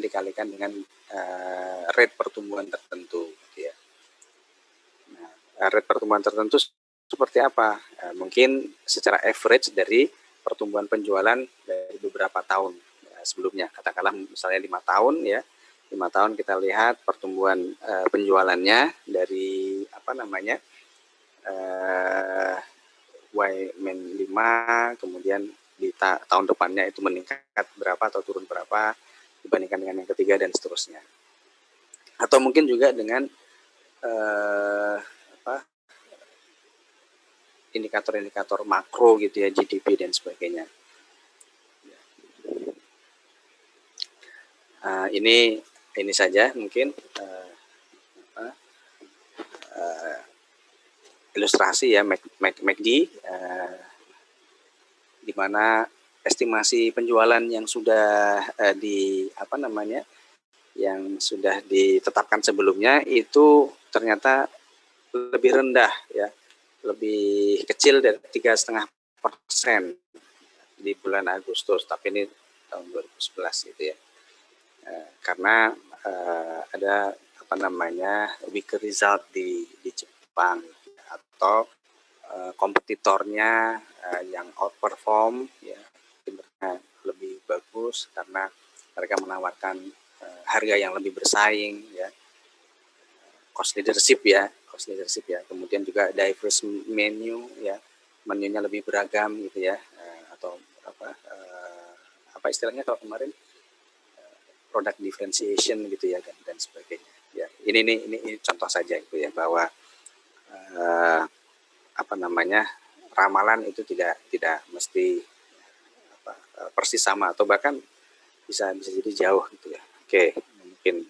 dikalikan dengan rate pertumbuhan tertentu, gitu ya. Nah, rate pertumbuhan tertentu seperti apa? Mungkin secara average dari pertumbuhan penjualan dari beberapa tahun sebelumnya, katakanlah misalnya 5 tahun ya, 5 tahun kita lihat pertumbuhan penjualannya dari apa namanya Y-5, kemudian di tahun depannya itu meningkat berapa atau turun berapa dibandingkan dengan yang ketiga dan seterusnya. Atau mungkin juga dengan indikator-indikator makro gitu ya, GDP dan sebagainya. Ini saja mungkin ilustrasi ya MACD, di mana estimasi penjualan yang sudah yang sudah ditetapkan sebelumnya itu ternyata lebih rendah ya, lebih kecil dari 3,5% di bulan Agustus, tapi ini tahun 2011 gitu ya, karena ada weaker result di Jepang atau kompetitornya yang outperform ya, lebih bagus karena mereka menawarkan harga yang lebih bersaing ya, cost leadership ya. Kemudian juga diverse menu ya, menunya lebih beragam gitu ya, atau apa istilahnya kalau kemarin product differentiation gitu ya, dan sebagainya ya. Ini contoh saja gitu ya, bahwa ramalan itu tidak mesti persis sama, atau bahkan bisa jadi jauh gitu ya. Oke, mungkin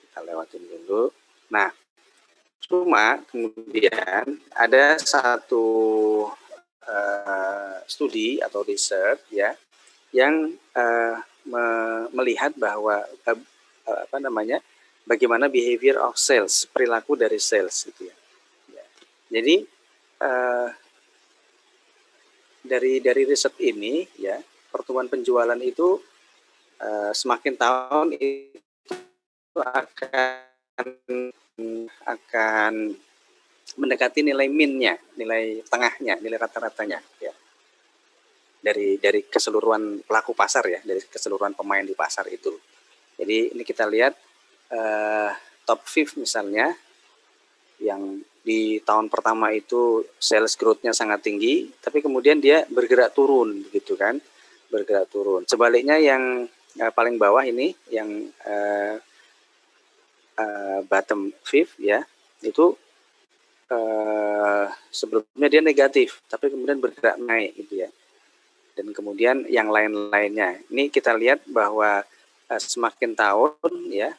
kita lewatin dulu. Nah, cuma kemudian ada satu studi atau research ya yang melihat bahwa bagaimana behavior of sales, perilaku dari sales gitu ya. Jadi dari riset ini ya, pertumbuhan penjualan itu semakin tahun itu akan mendekati nilai min-nya, nilai tengahnya, nilai rata-ratanya ya. Dari keseluruhan pelaku pasar ya, dari keseluruhan pemain di pasar itu. Jadi ini kita lihat top 5 misalnya, yang di tahun pertama itu sales growth-nya sangat tinggi, tapi kemudian dia bergerak turun gitu kan, bergerak turun. Sebaliknya yang paling bawah ini, yang bottom 5 ya, itu sebelumnya dia negatif, tapi kemudian bergerak naik gitu ya. Dan kemudian yang lain-lainnya, ini kita lihat bahwa semakin tahun ya,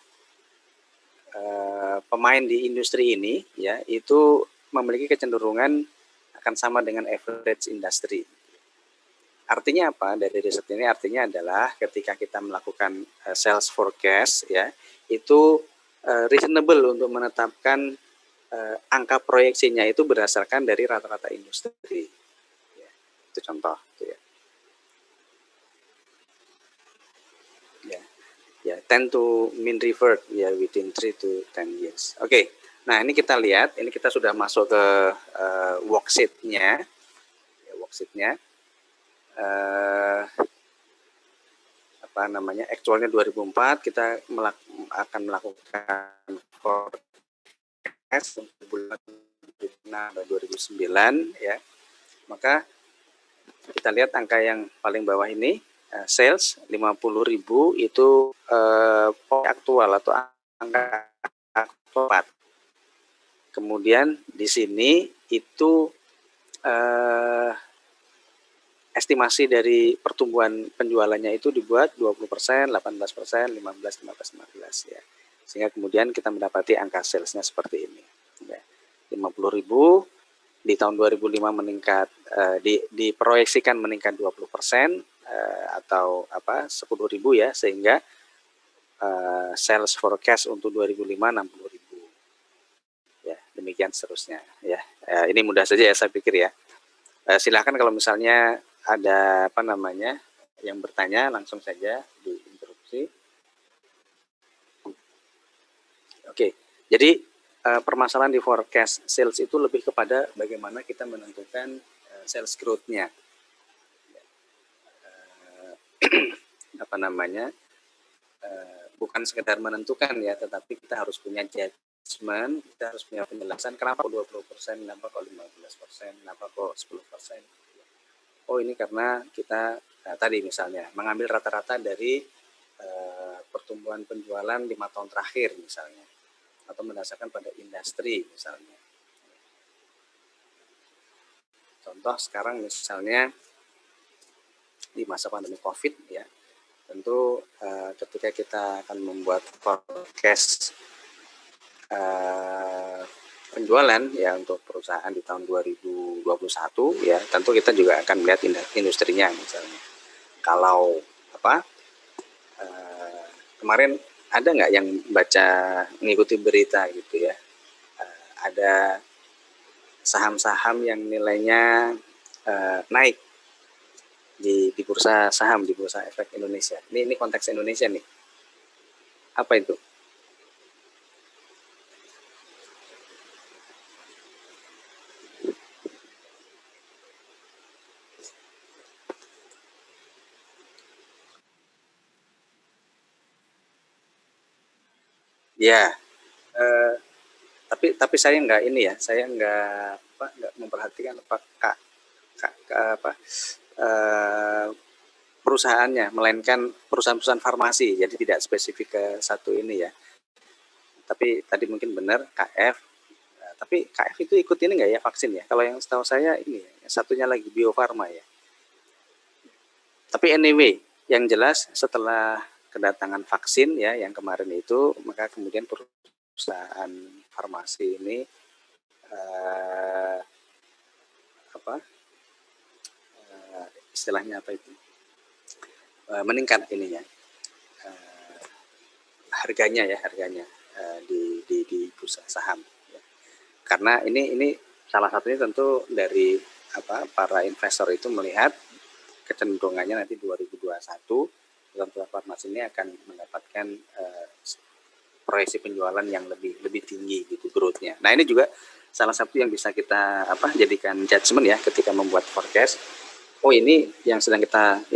pemain di industri ini ya itu memiliki kecenderungan akan sama dengan average industry. Artinya apa dari riset ini? Artinya adalah ketika kita melakukan sales forecast ya, itu reasonable untuk menetapkan angka proyeksinya itu berdasarkan dari rata-rata industri. Ya, itu contoh. Ya. Ya, tend to mean revert ya within 3 to 10 years. Oke. Nah, ini kita lihat, ini kita sudah masuk ke worksheet-nya. Ya, worksheet-nya actualnya 2004, kita akan melakukan forecast untuk bulan 2009 ya. Maka kita lihat angka yang paling bawah ini, sales 50.000 itu aktual atau angka aktual. Kemudian di sini itu estimasi dari pertumbuhan penjualannya itu dibuat 20%, 18%, 15%, 15% ya. Sehingga kemudian kita mendapati angka salesnya seperti ini. Ya. 50.000 di tahun 2005 meningkat, diproyeksikan meningkat 20%, atau 10.000 ya, sehingga sales forecast untuk 2005 60.000 ya, demikian seterusnya ya. Ini mudah saja ya, saya pikir ya. Silakan kalau misalnya ada yang bertanya, langsung saja diinterupsi. Oke, jadi permasalahan di forecast sales itu lebih kepada bagaimana kita menentukan sales growth-nya. Apa namanya, bukan sekedar menentukan ya, tetapi kita harus punya judgment, kita harus punya penjelasan kenapa kok 20%, kenapa kok 15%, kenapa kok 10%. Oh ini karena kita tadi misalnya mengambil rata-rata dari pertumbuhan penjualan 5 tahun terakhir misalnya, atau berdasarkan pada industri misalnya. Contoh sekarang misalnya di masa pandemi COVID ya, tentu ketika kita akan membuat forecast penjualan ya untuk perusahaan di tahun 2021 ya, tentu kita juga akan melihat industrinya misalnya. Kalau kemarin ada nggak yang baca mengikuti berita gitu ya, ada saham-saham yang nilainya naik di bursa saham, di bursa efek Indonesia. Ini konteks Indonesia nih. Apa itu? Ya, tapi saya nggak ini ya, saya nggak memperhatikan perusahaannya, melainkan perusahaan-perusahaan farmasi, jadi tidak spesifik ke satu ini ya. Tapi tadi mungkin benar KF, tapi KF itu ikut ini nggak ya vaksin ya? Kalau yang setahu saya ini, satunya lagi Bio Farma ya. Tapi anyway, yang jelas setelah kedatangan vaksin ya yang kemarin itu, maka kemudian perusahaan farmasi ini istilahnya apa itu, meningkat ininya, harganya di bursa saham ya. Karena ini salah satunya tentu dari para investor itu melihat kecenderungannya nanti 2021 perusahaan farmasi ini akan mendapatkan proyeksi penjualan yang lebih tinggi gitu growth-nya. Nah ini juga salah satu yang bisa kita jadikan judgement ya ketika membuat forecast. Oh ini yang sedang kita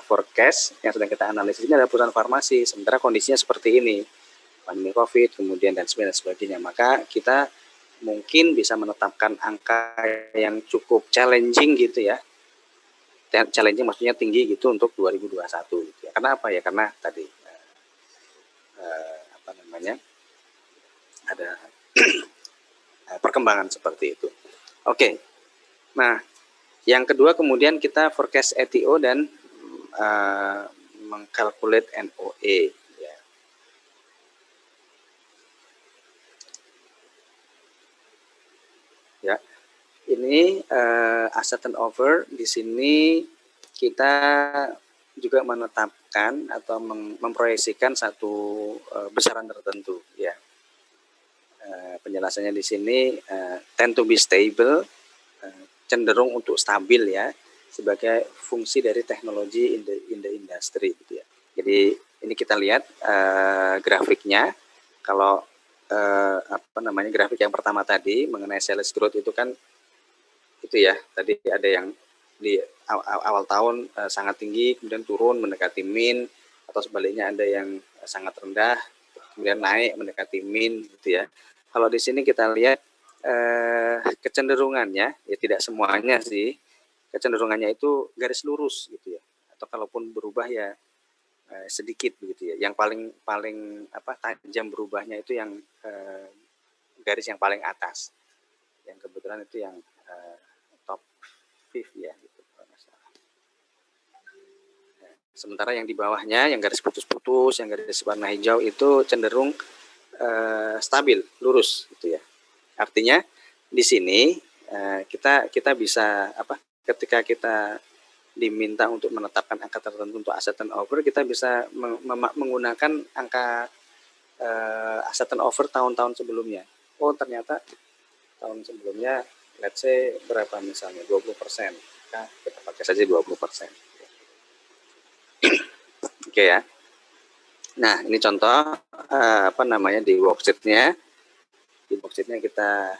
forecast, yang sedang kita analisis ini adalah perusahaan farmasi, sementara kondisinya seperti ini, pandemi COVID, kemudian dan sebagainya. Maka kita mungkin bisa menetapkan angka yang cukup challenging gitu ya. Challenging maksudnya tinggi gitu untuk 2021 gitu ya. Karena apa ya? Karena tadi ada perkembangan seperti itu. Oke. Nah, yang kedua kemudian kita forecast ETO dan mengkalkulate NOE ya. Ya. Ini asset turnover di sini kita juga menetapkan atau memproyeksikan satu besaran tertentu ya. Penjelasannya di sini tend to be stable, cenderung untuk stabil ya, sebagai fungsi dari teknologi in the industry gitu ya. Jadi ini kita lihat grafiknya. Kalau grafik yang pertama tadi mengenai sales growth itu kan itu ya, tadi ada yang di awal tahun sangat tinggi, kemudian turun mendekati min, atau sebaliknya ada yang sangat rendah kemudian naik mendekati min gitu ya. Kalau di sini kita lihat kecenderungannya ya, tidak semuanya sih, kecenderungannya itu garis lurus gitu ya, atau kalaupun berubah ya sedikit begitu ya. Yang paling tajam berubahnya itu yang garis yang paling atas, yang kebetulan itu yang top 5 ya gitu. Sementara yang di bawahnya, yang garis putus-putus, yang garis warna hijau itu cenderung stabil, lurus gitu ya. Artinya di sini kita bisa ketika kita diminta untuk menetapkan angka tertentu untuk asset turnover, kita bisa menggunakan angka asset turnover tahun-tahun sebelumnya. Oh ternyata tahun sebelumnya let's say berapa misalnya 20%. Nah, kita pakai saja 20%. Oke ya. Nah, ini contoh apa namanya di worksheet-nya. Di worksheet-nya kita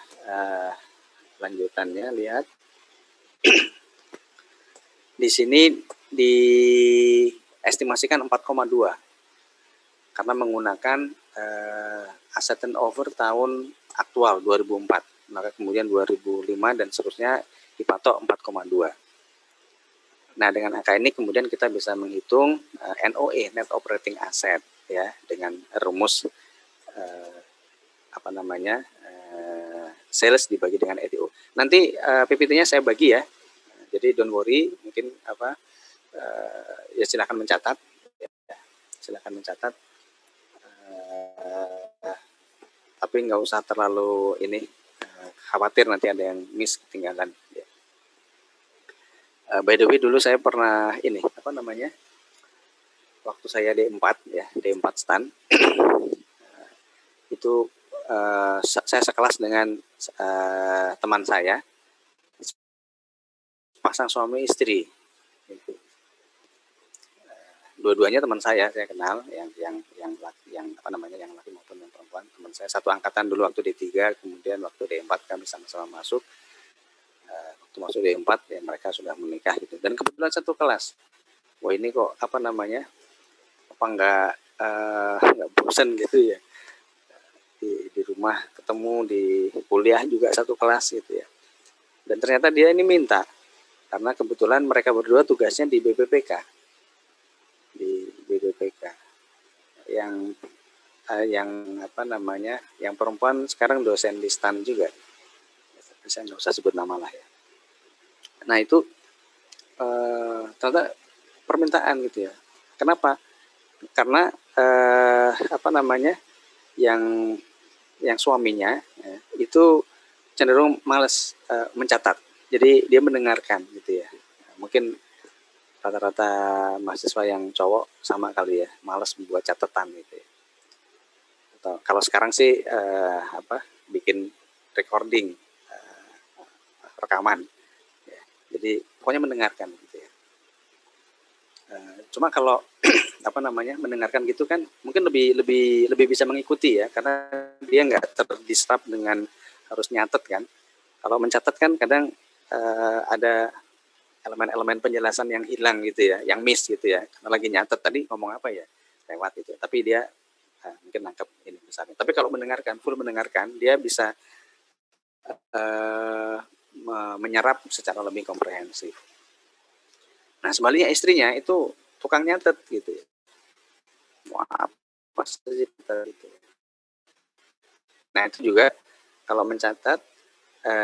lanjutannya lihat. Di sini diestimasikan 4,2 karena menggunakan aset turnover tahun aktual 2004. Maka kemudian 2005 dan seterusnya dipatok 4,2. Nah, dengan angka ini kemudian kita bisa menghitung NOE, Net Operating Asset, ya, dengan rumus apa namanya sales dibagi dengan ETO. Nanti PPT-nya saya bagi ya. Jadi don't worry, mungkin apa ya silakan mencatat, ya, silakan mencatat. Tapi nggak usah terlalu ini khawatir nanti ada yang miss ketinggalan. Ya. By the way dulu saya pernah ini apa namanya waktu saya D4 ya D4 STAN itu saya sekelas dengan teman saya pasang suami istri. Dua-duanya teman saya kenal yang apa namanya yang laki maupun yang perempuan, teman saya satu angkatan dulu waktu D3, kemudian waktu D4 kami sama-sama masuk. Waktu masuk D4 ya mereka sudah menikah gitu, dan kebetulan satu kelas. Wah ini kok apa namanya apa nggak bosan gitu ya di rumah ketemu, di kuliah juga satu kelas gitu ya. Dan ternyata dia ini minta karena kebetulan mereka berdua tugasnya di BPPK. Yang apa namanya yang perempuan sekarang dosen di STAN juga, saya nggak usah sebut nama lah ya. Nah itu ternyata permintaan gitu ya. Kenapa? Karena apa namanya yang suaminya ya, itu cenderung males mencatat, jadi dia mendengarkan gitu ya. Mungkin rata-rata mahasiswa yang cowok sama kali ya, malas membuat catatan gitu ya. Atau kalau sekarang sih apa bikin recording, rekaman ya. Jadi pokoknya mendengarkan gitu ya. Cuma kalau apa namanya mendengarkan gitu kan mungkin lebih bisa mengikuti ya, karena dia nggak terdisrupt dengan harus nyatet kan. Kalau mencatat kan kadang ada elemen-elemen penjelasan yang hilang gitu ya, yang miss gitu ya, karena lagi nyatet tadi ngomong apa ya lewat gitu, tapi dia mungkin nangkep ini besarnya. Tapi kalau mendengarkan, full mendengarkan, dia bisa menyerap secara lebih komprehensif. Nah sebaliknya istrinya itu tukang nyatet gitu ya, wah apa sih gitu. Nah itu juga kalau mencatat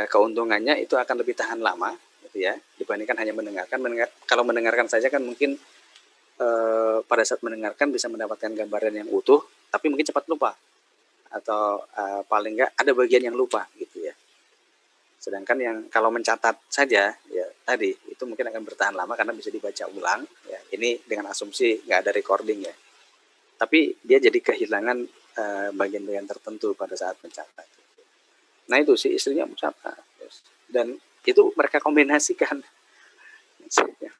keuntungannya itu akan lebih tahan lama gitu ya dibandingkan hanya mendengarkan. Kalau mendengarkan saja kan mungkin pada saat mendengarkan bisa mendapatkan gambaran yang utuh, tapi mungkin cepat lupa atau paling enggak ada bagian yang lupa gitu ya. Sedangkan yang kalau mencatat saja ya tadi itu mungkin akan bertahan lama karena bisa dibaca ulang ya. Ini dengan asumsi nggak ada recording ya. Tapi dia jadi kehilangan bagian-bagian tertentu pada saat mencatat. Nah itu si istrinya mencatat dan itu mereka kombinasikan,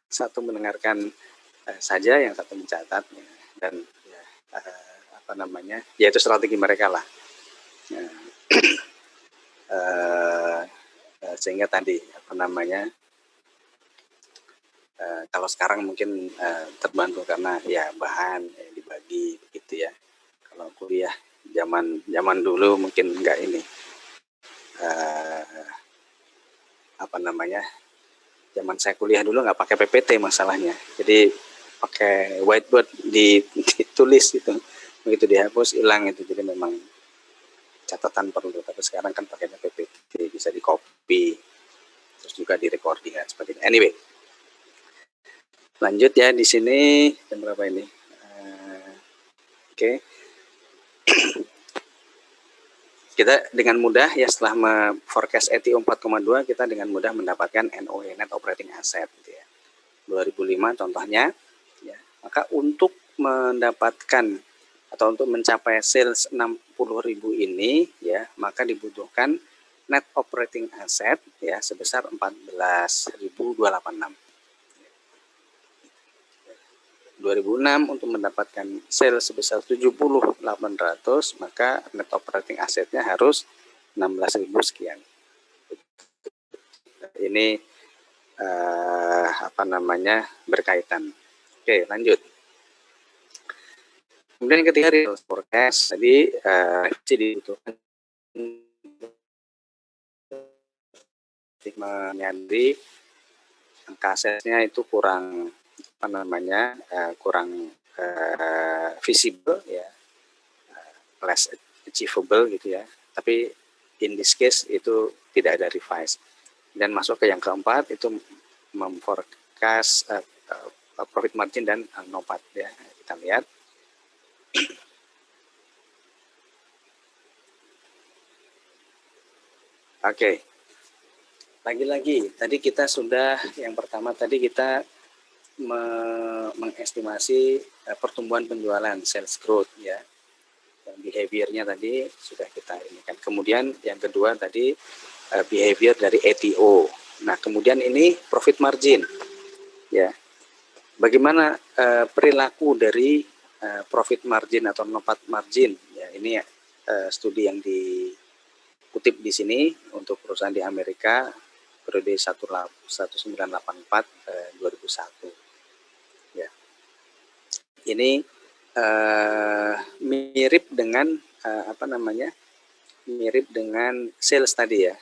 satu mendengarkan saja, yang satu mencatat dan ya, apa namanya ya itu strategi mereka lah ya. Sehingga tadi apa namanya kalau sekarang mungkin terbantu karena ya bahan dibagi begitu ya. Kalau kuliah zaman dulu mungkin enggak ini apa namanya zaman saya kuliah dulu nggak pakai PPT masalahnya, jadi pakai whiteboard ditulis gitu, begitu dihapus hilang itu. Jadi memang catatan perlu, tapi sekarang kan pakai PPT bisa di copy terus juga di recording dan sebagainya. Anyway, lanjut ya di sini jam berapa ini? Oke. Kita dengan mudah ya setelah forecast ETO 4,2 kita dengan mudah mendapatkan NOE, Net Operating Asset gitu ya. 2005 contohnya ya. Maka untuk mendapatkan atau untuk mencapai sales 60.000 ini ya, maka dibutuhkan Net Operating Asset ya sebesar 14.286. 2006 untuk mendapatkan sales sebesar 70.800, maka net operating assetnya harus 16.000 sekian. Ini berkaitan. Oke, lanjut. Kemudian yang ketiga, real forecast. Tadi dibutuhkan menyadari angka asetnya itu kurang kurang visible ya, less achievable gitu ya. Tapi in this case itu tidak ada revise. Dan masuk ke yang keempat itu memforecast profit margin dan NOPAT ya. Kita lihat. Oke. Lagi-lagi tadi kita sudah yang pertama tadi kita mengestimasi pertumbuhan penjualan, sales growth ya. Dan behaviornya tadi sudah kita ini kan. Kemudian yang kedua tadi behavior dari ATO. Nah, kemudian ini profit margin. Ya. Bagaimana perilaku dari profit margin atau NOPAT margin? Ya, ini studi yang dikutip di sini untuk perusahaan di Amerika periode 1984 2001. Ya. Ini mirip dengan mirip dengan sales tadi ya.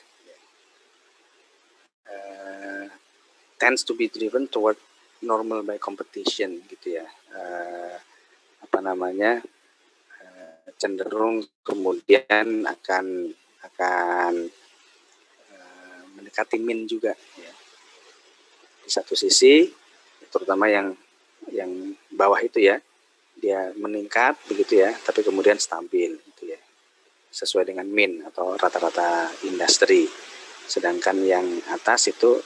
Tends to be driven toward normal by competition gitu ya. Cenderung kemudian akan mendekati min juga ya. Di satu sisi terutama yang bawah itu ya, dia meningkat begitu ya, tapi kemudian stabil gitu ya, sesuai dengan min atau rata-rata industri. Sedangkan yang atas itu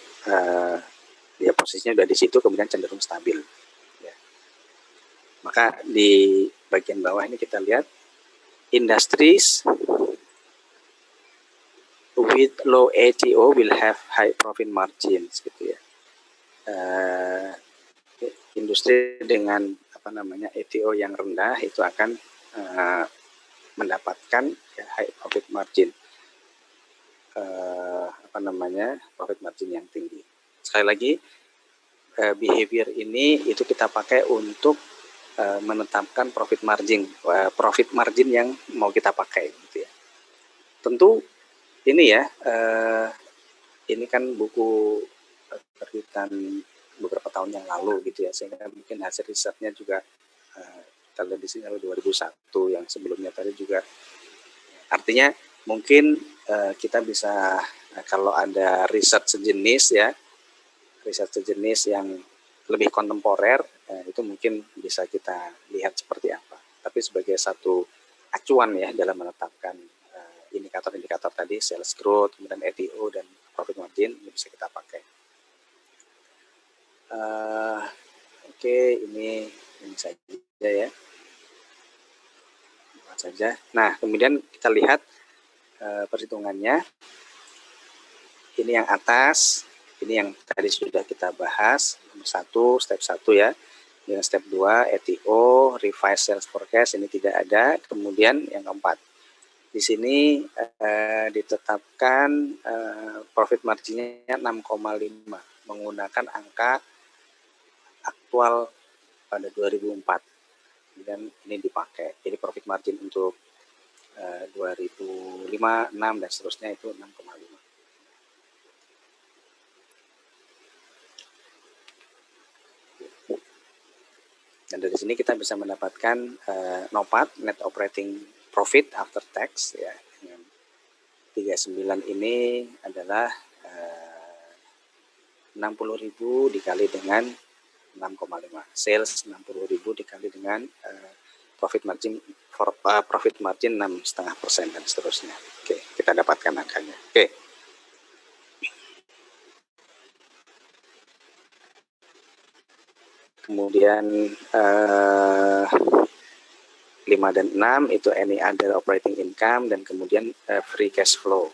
dia posisinya udah di situ, kemudian cenderung stabil ya. Maka di bagian bawah ini kita lihat industries with low ATO will have high profit margins gitu ya. Industri dengan ATO yang rendah itu akan mendapatkan high profit margin, profit margin yang tinggi. Sekali lagi, behavior ini itu kita pakai untuk menetapkan profit margin yang mau kita pakai gitu ya. Tentu ini ya, ini kan buku terbitan beberapa tahun yang lalu gitu ya, sehingga mungkin hasil risetnya juga kita lihat di sini 2001, yang sebelumnya tadi juga. Artinya mungkin kita bisa kalau ada riset sejenis yang lebih kontemporer, itu mungkin bisa kita lihat seperti apa. Tapi sebagai satu acuan ya dalam menetapkan indikator-indikator tadi, sales growth, kemudian ATO dan profit margin, ini bisa kita pakai. Oke, ini saja ya. Nah, kemudian kita lihat perhitungannya. Ini yang atas, ini yang tadi sudah kita bahas, nomor 1, step 1 ya. Yang step 2, ATO, revise sales forecast, ini tidak ada. Kemudian yang keempat, di sini ditetapkan profit marginnya 6,5 menggunakan angka aktual pada 2004. Dan ini dipakai. Jadi profit margin untuk 2005, 6 dan seterusnya itu 6,5. Dan dari sini kita bisa mendapatkan NOPAT, net operating profit after tax ya. 39 ini adalah 60.000 dikali dengan 6,5. Sales 60.000 dikali dengan profit margin 6,5% dan seterusnya. Oke, kita dapatkan angkanya. Oke. Kemudian 5 dan 6 itu any other operating income, dan kemudian free cash flow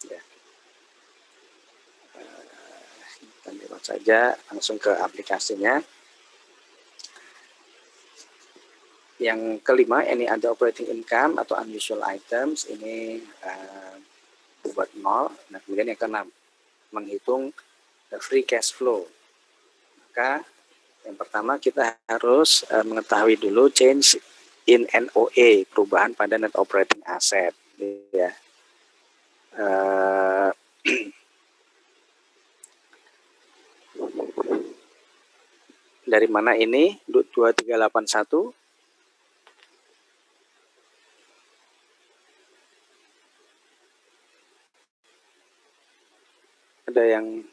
ya. Kita lihat saja langsung ke aplikasinya. yang kelima, any other operating income atau unusual items, ini buat 0. Nah, kemudian yang keenam, menghitung free cash flow. Maka yang pertama kita harus mengetahui dulu change in NOA, perubahan pada net operating asset. Ya. Dari mana ini? 2381. Ada yang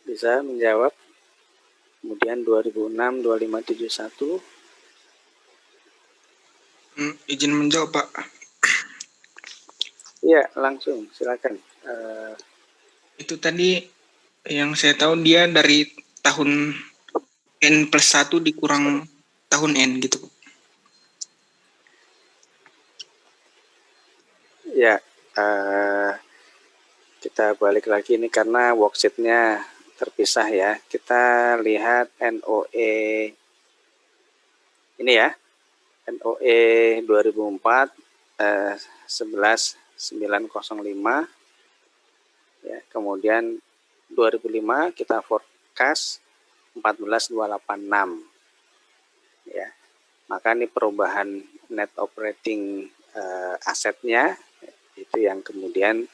bisa menjawab? Kemudian 2006 2571. Izin menjawab, Pak. Iya, langsung silakan. Itu tadi yang saya tahu dia dari tahun N+1 dikurang tahun N gitu. Ya, kita balik lagi ini karena worksheet-nya terpisah ya. Kita lihat NOE ini ya. NOE 2004 11905 ya. Kemudian 2005 kita forecast 14286 ya. Maka ini perubahan net operating asetnya itu yang kemudian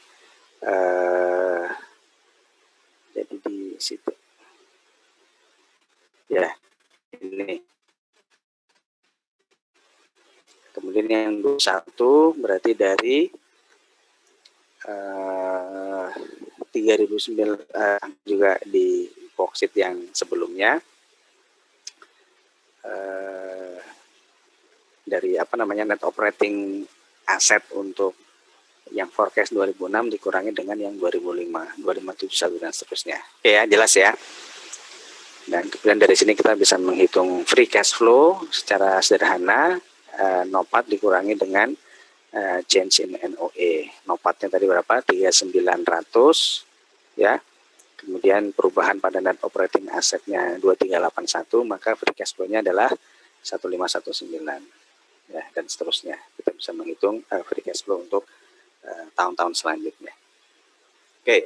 jadi di situ ya, ini. Kemudian yang 21 berarti dari 3009 juga di worksheet yang sebelumnya, dari net operating asset untuk yang forecast 2006 dikurangi dengan yang 2005, 2571 dan seterusnya. Oke ya, jelas ya. Dan kemudian dari sini kita bisa menghitung free cash flow secara sederhana, NOPAT dikurangi dengan change in NOA. NOPAT-nya tadi berapa? 3900 ya. Kemudian perubahan pada net operating asset-nya 2381, maka free cash flow-nya adalah 1519 ya, dan seterusnya. Kita bisa menghitung free cash flow untuk tahun-tahun selanjutnya. Oke.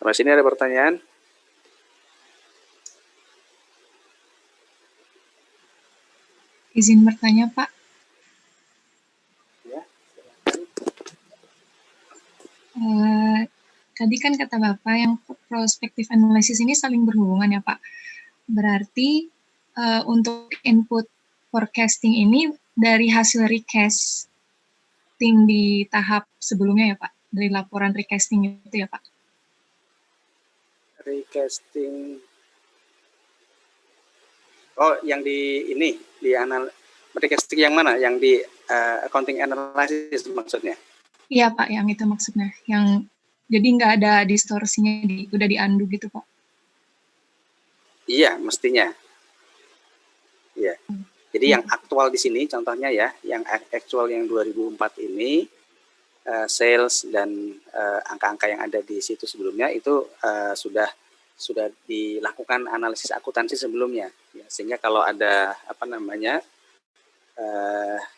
Sampai sini ada pertanyaan? Izin bertanya, Pak. Ya. Tadi kan kata Bapak yang prospective analysis ini saling berhubungan ya, Pak. Berarti untuk input forecasting ini dari hasil recasting di tahap sebelumnya ya, Pak? Dari laporan recasting itu ya, Pak? Recasting. Oh, yang di ini, di recasting yang mana? Yang di accounting analysis maksudnya? Iya, Pak, yang itu maksudnya. Yang jadi nggak ada distorsinya, udah di-undo gitu, Pak? Iya, mestinya. Iya. Jadi yang aktual di sini contohnya ya, yang actual yang 2004 ini, sales dan angka-angka yang ada di situ sebelumnya itu sudah dilakukan analisis akuntansi sebelumnya, ya, sehingga kalau ada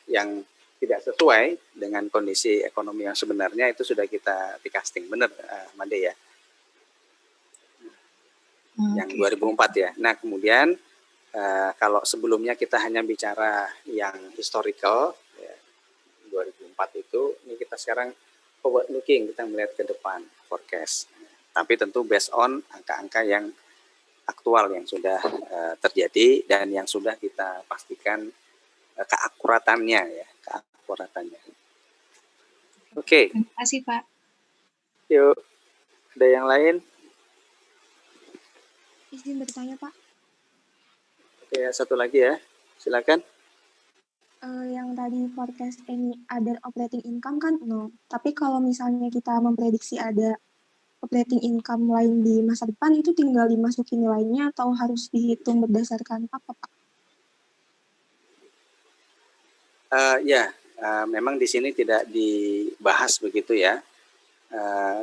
yang tidak sesuai dengan kondisi ekonomi yang sebenarnya itu sudah kita recasting, benar Made ya, yang 2004 ya. Nah kemudian kalau sebelumnya kita hanya bicara yang historical ya, 2004 itu, ini kita sekarang forward looking, kita melihat ke depan forecast. Tapi tentu based on angka-angka yang aktual yang sudah terjadi dan yang sudah kita pastikan keakuratannya ya, keakuratannya. Oke. Terima kasih, Pak. Yuk, ada yang lain? Izin bertanya, Pak. Oke, satu lagi ya, silakan. Yang tadi forecast any other operating income kan 0. Tapi kalau misalnya kita memprediksi ada operating income lain di masa depan, itu tinggal dimasukin nilainya atau harus dihitung berdasarkan apa, Pak? Memang di sini tidak dibahas begitu ya.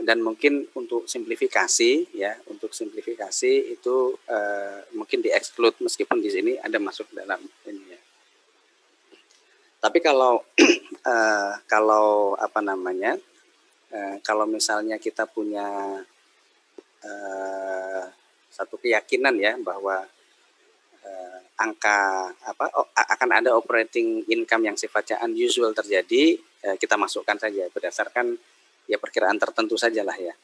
Dan mungkin untuk simplifikasi ya, untuk simplifikasi itu mungkin di-exclude meskipun di sini ada masuk dalam ini ya. Tapi kalau kalau apa namanya, kalau misalnya kita punya satu keyakinan ya bahwa angka akan ada operating income yang sifatnya unusual terjadi, kita masukkan saja berdasarkan ya perkiraan tertentu sajalah ya.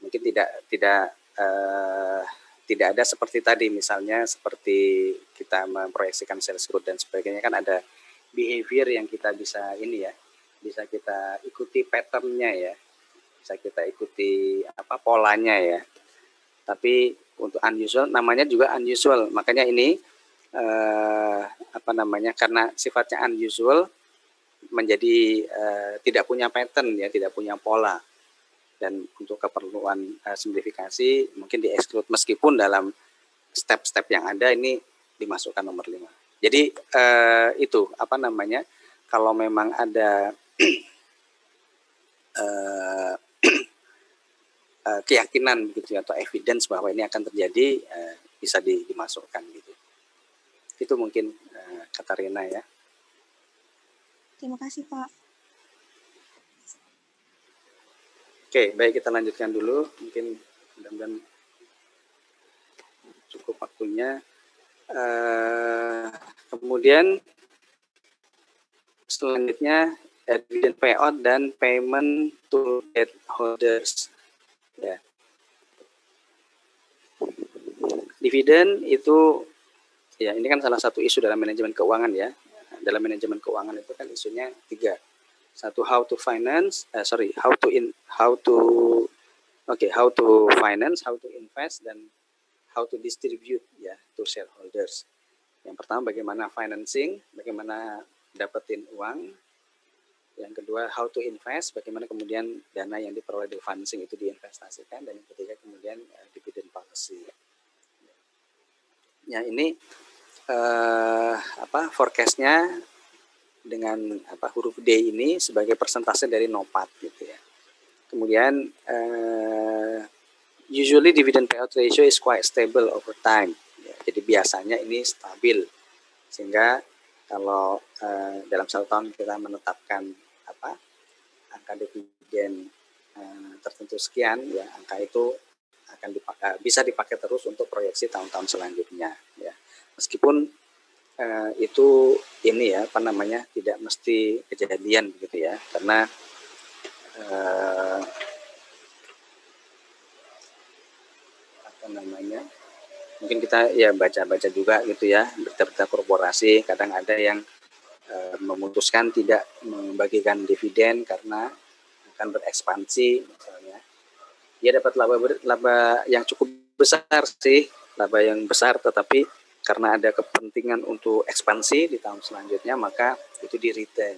Mungkin tidak ada seperti tadi misalnya seperti kita memproyeksikan sales growth dan sebagainya, kan ada behavior yang kita bisa ini ya, bisa kita ikuti patternnya ya, bisa kita ikuti polanya ya. Tapi untuk unusual namanya juga unusual, makanya ini karena sifatnya unusual menjadi tidak punya pattern ya, tidak punya pola, dan untuk keperluan simplifikasi mungkin di-exclude meskipun dalam step-step yang ada ini dimasukkan nomor 5. Jadi itu kalau memang ada keyakinan gitu atau evidence bahwa ini akan terjadi, bisa dimasukkan gitu. Itu mungkin Katarina ya. Terima kasih, Pak. Oke, baik, kita lanjutkan dulu. Mungkin mudah-mudahan cukup waktunya. Kemudian selanjutnya dividend payout dan payment to debt holders. Ya. Dividen itu ya ini kan salah satu isu dalam manajemen keuangan ya. Dalam manajemen keuangan itu kan isunya 3. Satu, how to finance, how to finance, how to invest, dan how to distribute ya to shareholders. Yang pertama bagaimana financing, bagaimana dapetin uang. Yang kedua how to invest, bagaimana kemudian dana yang diperoleh dari financing itu diinvestasikan, dan yang ketiga kemudian dividend policy. Ya ini forecastnya dengan huruf D ini sebagai persentase dari NOPAT gitu ya. Kemudian usually dividend payout ratio is quite stable over time. Ya, jadi biasanya ini stabil, sehingga kalau dalam 1 tahun kita menetapkan angka dividen tertentu sekian, ya angka itu akan bisa dipakai terus untuk proyeksi tahun-tahun selanjutnya. Ya, meskipun itu ini ya tidak mesti kejadian begitu ya, karena mungkin kita ya baca-baca juga gitu ya, berita-berita korporasi kadang ada yang memutuskan tidak membagikan dividen karena akan berekspansi misalnya. Dia dapat laba yang cukup besar sih, laba yang besar, tetapi karena ada kepentingan untuk ekspansi di tahun selanjutnya, maka itu di-retain,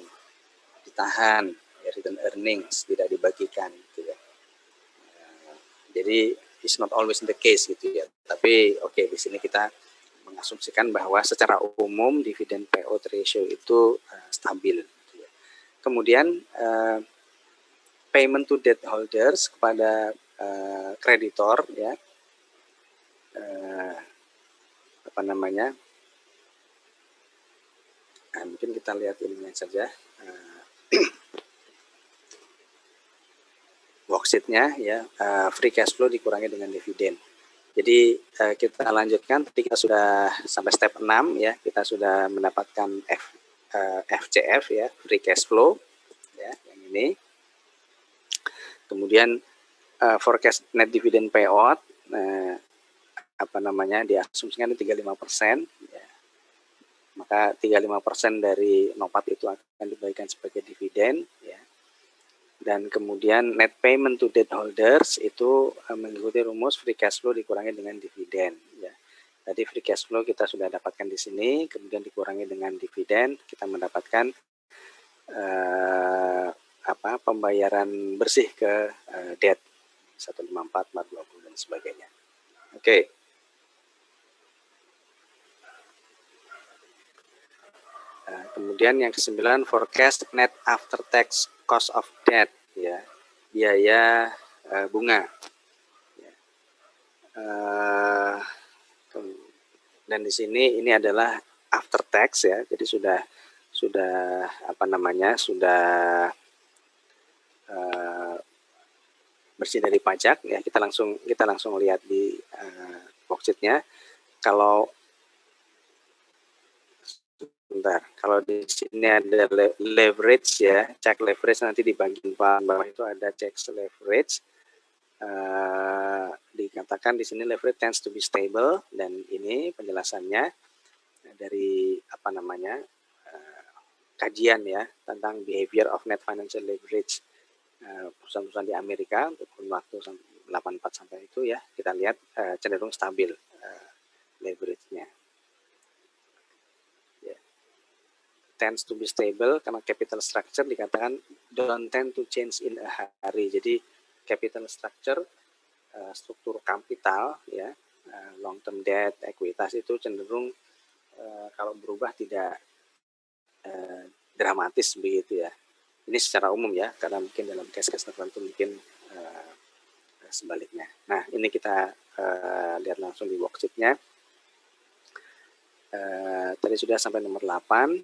ditahan, ya, return earnings, tidak dibagikan gitu ya. Jadi it's not always the case gitu ya. Tapi di sini kita mengasumsikan bahwa secara umum dividen payout ratio itu stabil gitu ya. Kemudian payment to debt holders kepada kreditor ya. Mungkin kita lihat ininya saja, worksheet-nya ya, free cash flow dikurangi dengan dividen. Jadi kita lanjutkan, tadi kita sudah sampai step 6 ya, kita sudah mendapatkan FCF ya, free cash flow ya, yang ini. Kemudian forecast net dividend payout diasumsikan 35% ya. Maka 35% dari NOPAT itu akan dibagikan sebagai dividen ya. Dan kemudian net payment to debt holders itu mengikuti rumus free cash flow dikurangi dengan dividen ya. Tadi free cash flow kita sudah dapatkan di sini, kemudian dikurangi dengan dividen, kita mendapatkan pembayaran bersih ke debt 154, 420 dan sebagainya. Oke. Kemudian yang ke-9 forecast net after tax cost of debt ya. biaya bunga. Uh, dan di sini ini adalah after tax ya, jadi sudah apa namanya, sudah bersih dari pajak ya. Kita langsung lihat di worksheet-nya. Kalau di sini ada leverage ya, check leverage, nanti di bagian bawah itu ada check leverage. Dikatakan di sini leverage tends to be stable, dan ini penjelasannya dari apa namanya, kajian ya tentang behavior of net financial leverage perusahaan-perusahaan di Amerika untuk kurun waktu 84 sampai itu ya, kita lihat cenderung stabil leverage-nya. Tends to be stable karena capital structure dikatakan don't tend to change in a hurry. Jadi capital structure, struktur kapital ya, long term debt, ekuitas itu cenderung kalau berubah tidak dramatis begitu ya. Ini secara umum ya, karena mungkin dalam case-case tertentu mungkin sebaliknya. Nah, ini kita lihat langsung di worksheet-nya. Tadi sudah sampai nomor 8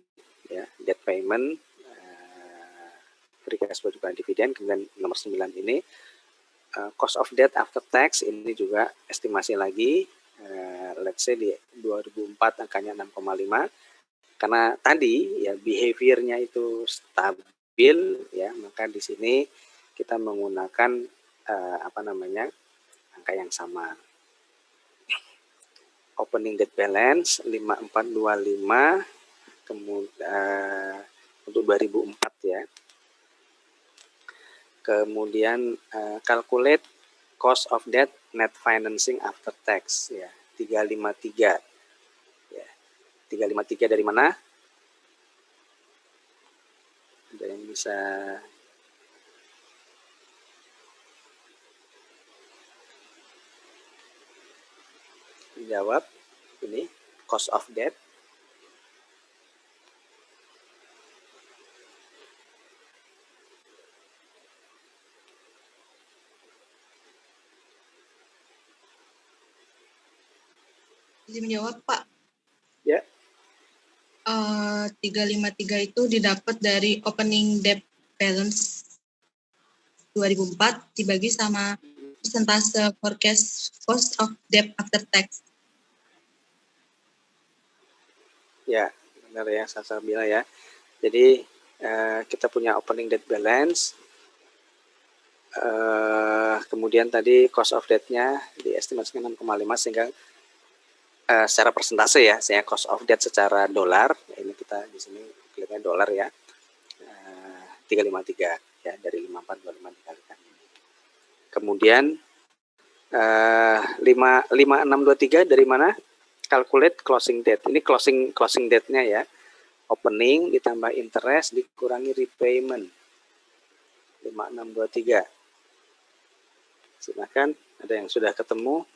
ya, debt payment, free cash flow juga dividen. Kemudian nomor 9 ini cost of debt after tax, ini juga estimasi lagi, let's say di 2004 angkanya 6,5, karena tadi ya behaviornya itu stabil ya, maka di sini kita menggunakan apa namanya, angka yang sama. Opening debt balance 5425 kemudian untuk 2004 ya. Kemudian calculate cost of debt net financing after tax ya, 353 ya. 353 dari mana? Ada yang bisa jawab ini cost of debt? Bisa menjawab, Pak. Ya. 353 itu didapat dari opening debt balance 2004 dibagi sama persentase forecast cost of debt after tax. Ya, benar ya, Salsabila ya. Jadi kita punya opening debt balance, kemudian tadi cost of debt-nya diestimasikan 6,5, sehingga secara persentase ya, saya cost of debt secara dolar, ini kita di sini kliknya dolar ya, 353 ya, dari 5425 dikalikan. Kemudian 5623 dari mana? Calculate closing debt. Ini closing debt-nya ya. Opening ditambah interest dikurangi repayment. 5623. Silakan, ada yang sudah ketemu?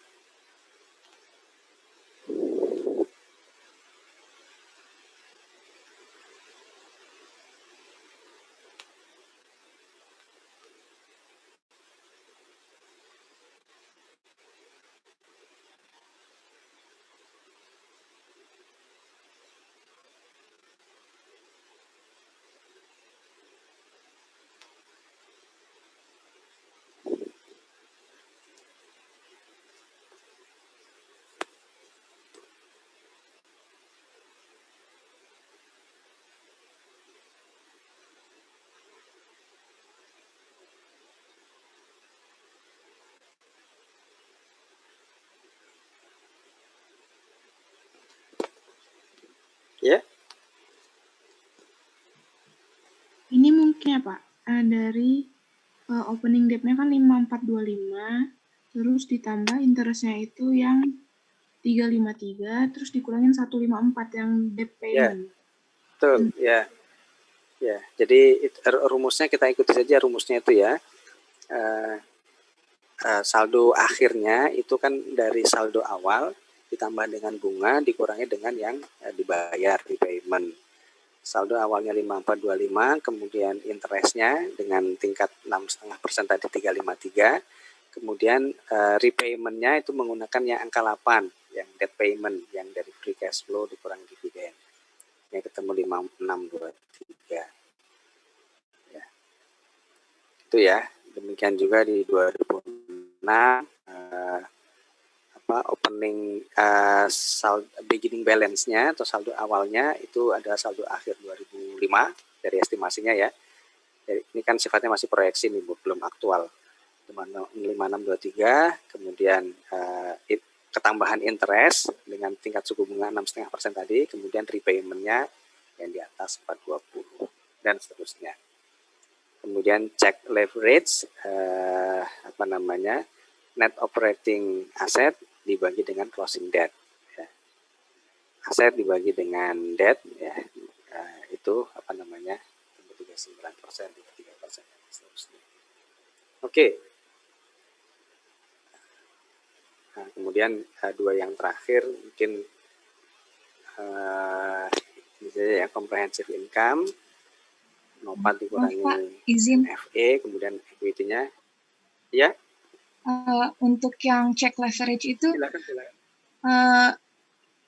Ya. Ini mungkin ya Pak, dari opening debt-nya kan 5425, terus ditambah interest-nya itu yang 353, terus dikurangin 154 yang debt payment. Betul, ya. Ya, jadi rumusnya kita ikuti saja rumusnya itu ya. Saldo akhirnya itu kan dari saldo awal ditambah dengan bunga dikurangi dengan yang dibayar, repayment. saldo awalnya 5425, kemudian interestnya dengan tingkat 6,5% tadi 353, kemudian repayment-nya itu menggunakan yang angka 8, yang debt payment, yang dari free cash flow dikurangi dividen, yang ketemu 5623. Ya. Itu ya, demikian juga di 2006, opening beginning balance-nya atau saldo awalnya itu adalah saldo akhir 2005 dari estimasinya ya. Jadi, ini kan sifatnya masih proyeksi nih, belum aktual. 5623, kemudian ketambahan interest dengan tingkat suku bunga 6,5% tadi, kemudian repayment-nya yang di atas 420 dan seterusnya. Kemudian cek leverage, net operating asset dibagi dengan closing debt. Ya. Aset dibagi dengan debt, ya, itu 39%, 33%, dan seterusnya. Oke. Nah, kemudian dua yang terakhir mungkin misalnya ya, comprehensive income, NOPAT dikurangi izin. FE, kemudian equity-nya, ya. Untuk yang check leverage itu, Silakan.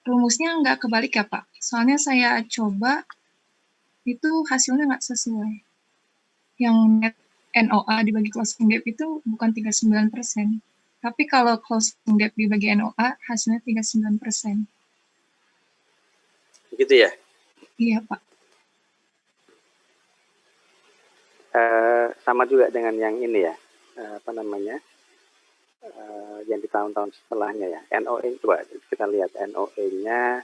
rumusnya nggak kebalik ya Pak? Soalnya saya coba, itu hasilnya nggak sesuai. Yang net NOA dibagi closing debt itu bukan 39%. Tapi kalau closing debt dibagi NOA, hasilnya 39%. Begitu ya? Iya Pak. Sama juga dengan yang ini ya, yang di tahun-tahun setelahnya ya. NOE, coba kita lihat NOE-nya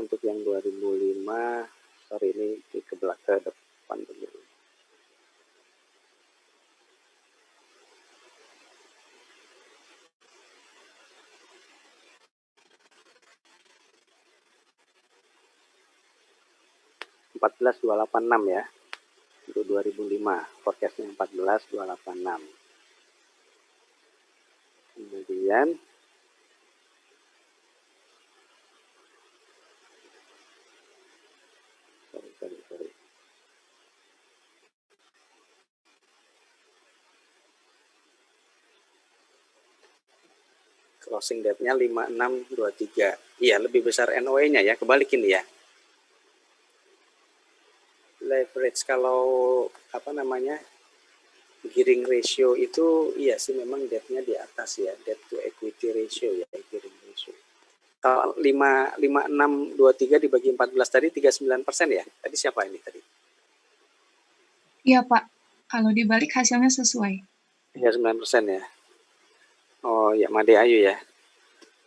untuk yang 2005, sorry ini ke depan dulu. $14,286 ya, untuk 2005 forecastnya 14,286. Kemudian sorry. Closing debt-nya 5623. Iya, lebih besar NOE-nya ya, kebalikin ya. Leverage kalau gearing ratio itu iya sih memang debt-nya di atas ya, debt to equity ratio ya, gearing ratio. Kalau 5623 dibagi 14 tadi 39% ya. Tadi siapa ini tadi? Iya Pak, kalau dibalik hasilnya sesuai. 39% ya. Oh ya, Made Ayu ya.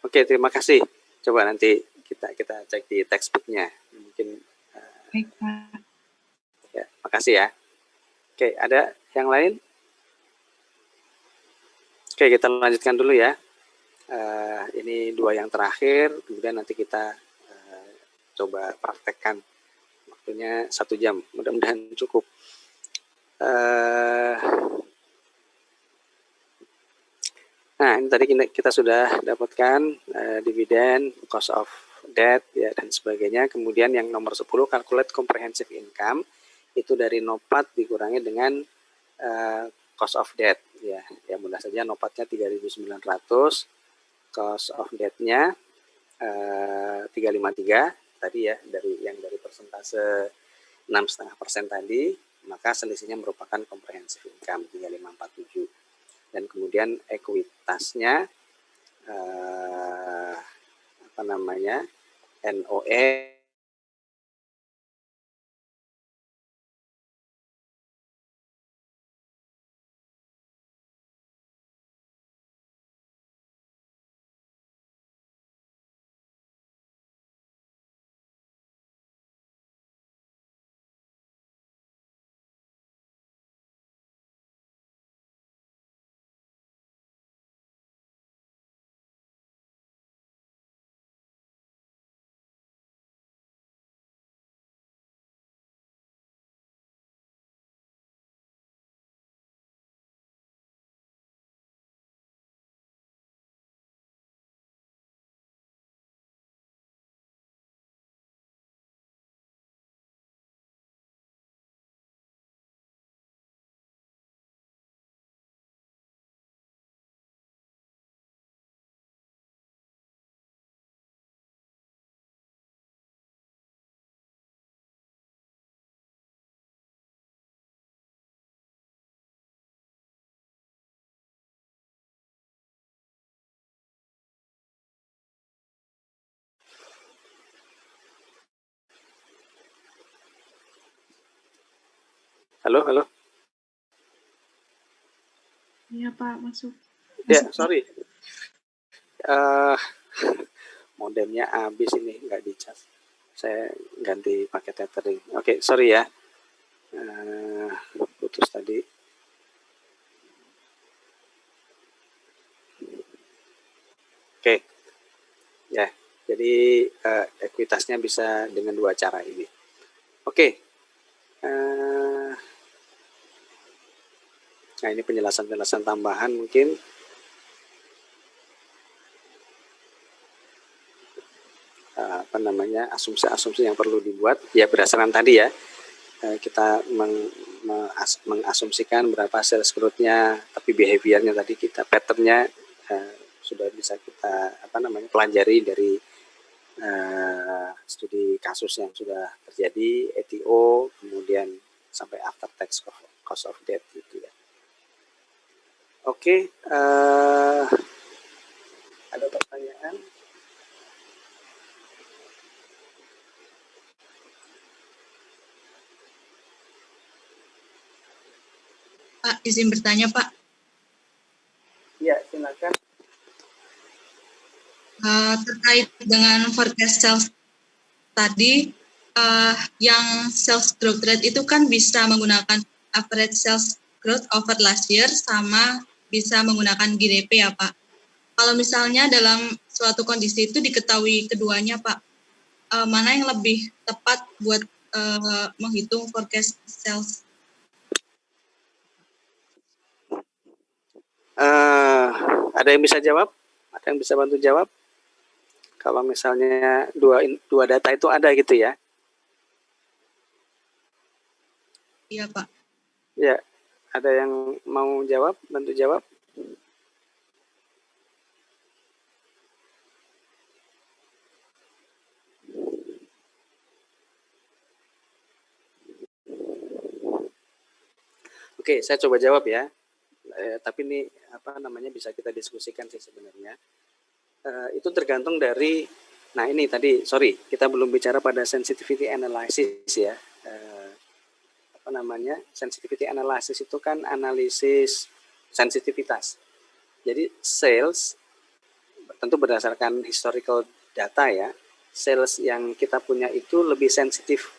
Oke, terima kasih. Coba nanti kita cek di textbook-nya. Mungkin Baik Pak. ya, makasih ya. Oke, ada yang lain? Oke, kita lanjutkan dulu ya. Ini dua yang terakhir, kemudian nanti kita coba praktekkan. Waktunya 1 jam, mudah-mudahan cukup. Nah, ini tadi kita sudah dapatkan dividen, cost of debt, ya, dan sebagainya. Kemudian yang nomor 10, calculate comprehensive income, itu dari NOPAT dikurangi dengan cost of debt. Ya, mudah saja NOPAT-nya 3.900, cost of debt-nya 353 tadi ya, dari persentase 6,5% tadi, maka selisihnya merupakan comprehensive income 3547. Dan kemudian ekuitasnya NOE Halo, halo. Iya Pak, masuk. Ya, sorry. Modemnya habis ini, nggak dicas. Saya ganti pakai tethering. Oke, sorry ya. Putus tadi. Oke. Ya, jadi ekuitasnya bisa dengan dua cara ini. Oke. Nah, ini penjelasan-penjelasan tambahan mungkin. Apa namanya, asumsi-asumsi yang perlu dibuat ya berdasarkan tadi ya, kita mengasumsikan berapa sales growth-nya, tapi behavior-nya tadi kita pattern-nya sudah bisa kita pelajari dari studi kasus yang sudah terjadi, ETO, kemudian sampai after tax cost of debt gitu ya. Oke, ada pertanyaan? Pak, izin bertanya Pak. Ya, silakan. Terkait dengan forecast sales tadi, yang sales growth rate itu kan bisa menggunakan average sales growth over last year sama bisa menggunakan GDP ya Pak. Kalau misalnya dalam suatu kondisi itu diketahui keduanya Pak, mana yang lebih tepat buat menghitung forecast sales? Ada yang bisa jawab? Ada yang bisa bantu jawab? Kalau misalnya dua data itu ada gitu ya? Iya Pak. Ya, ada yang mau jawab? Bantu jawab? Oke, saya coba jawab ya. Tapi ini bisa kita diskusikan sih sebenarnya. Itu tergantung dari, nah ini tadi, sorry, kita belum bicara pada sensitivity analysis ya. Sensitivity analysis itu kan analisis sensitivitas. Jadi sales tentu berdasarkan historical data ya, sales yang kita punya itu lebih sensitif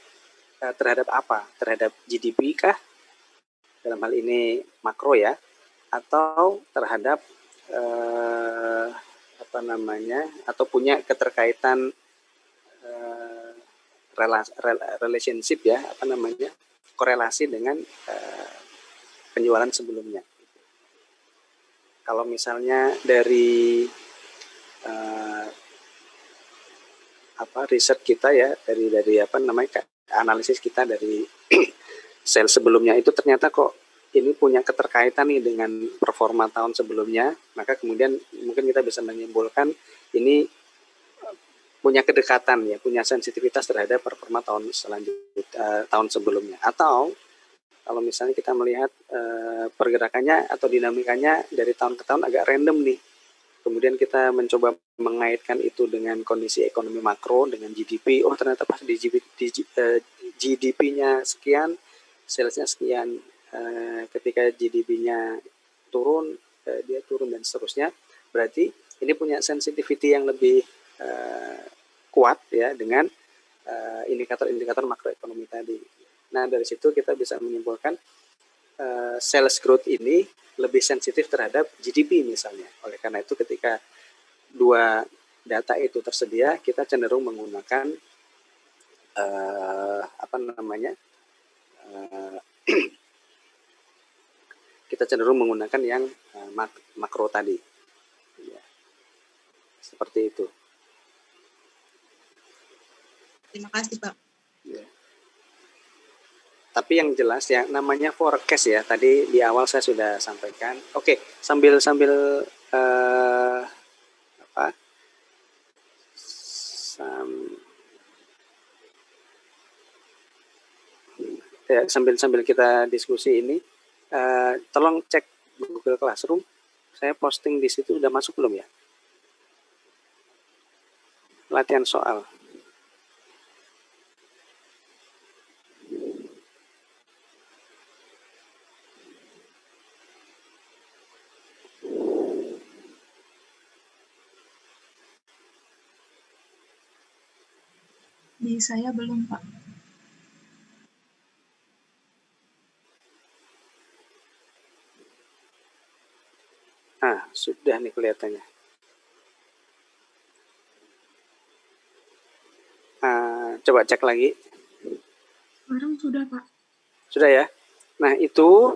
terhadap apa? Terhadap GDP kah? Dalam hal ini makro ya, atau terhadap atau punya keterkaitan relationship ya, korelasi dengan penjualan sebelumnya. Kalau misalnya dari riset kita ya, dari analisis kita dari sales sebelumnya itu ternyata kok ini punya keterkaitan nih dengan performa tahun sebelumnya, maka kemudian mungkin kita bisa menyimpulkan ini punya kedekatan ya, punya sensitivitas terhadap performa tahun tahun sebelumnya. Atau kalau misalnya kita melihat pergerakannya atau dinamikanya dari tahun ke tahun agak random nih, kemudian kita mencoba mengaitkan itu dengan kondisi ekonomi makro, dengan GDP, oh ternyata pas di GDP-nya sekian, salesnya sekian, ketika GDP-nya turun, dia turun dan seterusnya. Berarti ini punya sensitivity yang lebih kuat ya dengan indikator-indikator makroekonomi tadi. Nah dari situ kita bisa menyimpulkan sales growth ini lebih sensitif terhadap GDP misalnya. Oleh karena itu ketika dua data itu tersedia, kita cenderung menggunakan kita cenderung menggunakan yang makro tadi. Ya. Seperti itu. Terima kasih Pak. Ya. Tapi yang jelas ya namanya forecast ya, tadi di awal saya sudah sampaikan. Oke, sambil sambil kita diskusi ini, tolong cek Google Classroom. Saya posting di situ udah masuk belum ya? Latihan soal. Di saya belum, Pak. Sudah nih kelihatannya. Coba cek lagi. Sekarang sudah, Pak. Sudah ya. Nah, itu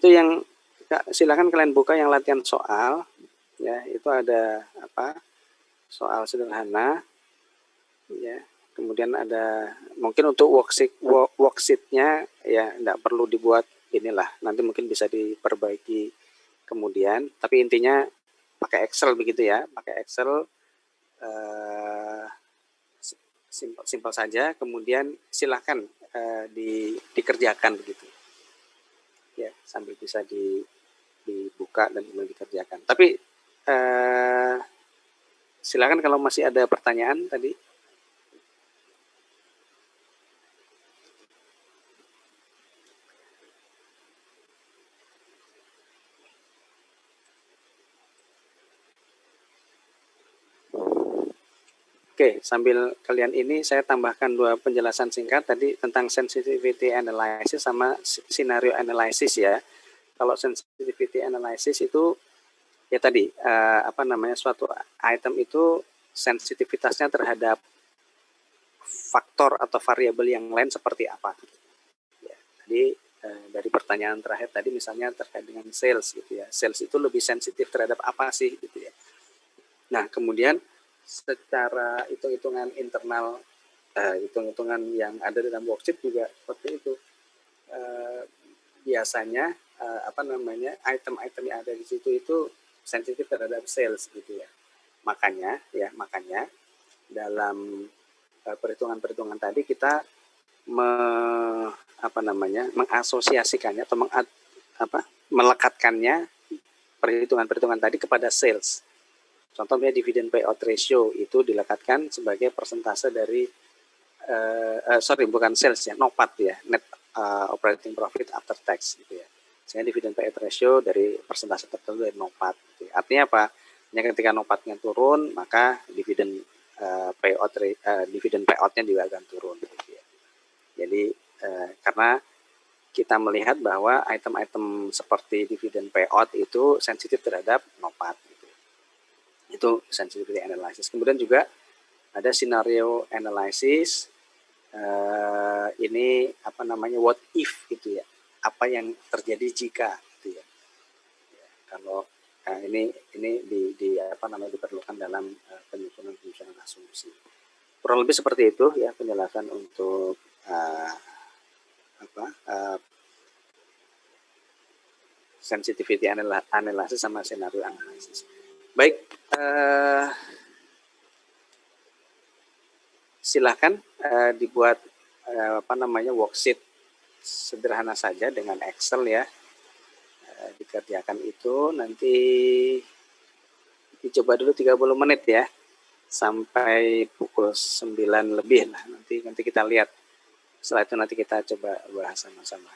yang silakan kalian buka yang latihan soal ya. Itu ada soal sederhana ya. Kemudian ada mungkin untuk worksheet-nya ya enggak perlu dibuat inilah, nanti mungkin bisa diperbaiki kemudian, tapi intinya pakai Excel begitu ya, pakai Excel simpel saja, kemudian silahkan dikerjakan begitu ya, sambil bisa dibuka dan kemudian dikerjakan. Tapi silakan kalau masih ada pertanyaan tadi. Oke, sambil kalian ini saya tambahkan 2 penjelasan singkat tadi tentang sensitivity analysis sama scenario analysis ya. Kalau sensitivity analysis itu ya tadi suatu item itu sensitivitasnya terhadap faktor atau variabel yang lain seperti apa. Ya, tadi dari pertanyaan terakhir tadi misalnya terkait dengan sales gitu ya. Sales itu lebih sensitif terhadap apa sih gitu ya. Nah, kemudian secara hitung-hitungan internal, hitung-hitungan yang ada dalam worksheet juga seperti itu. Biasanya item-item yang ada di situ itu sensitif terhadap sales gitu ya. Makanya dalam perhitungan-perhitungan tadi kita mengasosiasikannya atau melekatkannya perhitungan-perhitungan tadi kepada sales. Contohnya dividend payout ratio itu dilekatkan sebagai persentase dari bukan sales ya, NOPAT ya, net operating profit after tax gitu ya. Sehingga dividend payout ratio dari persentase tertentu dari NOPAT. Gitu ya. Artinya apa? Ketika NOPAT-nya turun, maka dividend payout-nya juga akan turun. Gitu ya. Jadi karena kita melihat bahwa item-item seperti dividend payout itu sensitif terhadap NOPAT. Itu sensitivity analysis. Kemudian juga ada scenario analysis. Ini what if gitu ya. Apa yang terjadi jika gitu ya. Kalau ini diperlukan dalam penyusunan asumsi. Kurang lebih seperti itu ya penjelasan untuk sensitivity analysis sama scenario analysis. Baik, silahkan dibuat worksheet sederhana saja dengan Excel ya, dikerjakan itu nanti dicoba dulu 30 menit ya, sampai pukul 9 lebih lah, nanti kita lihat, setelah itu nanti kita coba bahas sama-sama.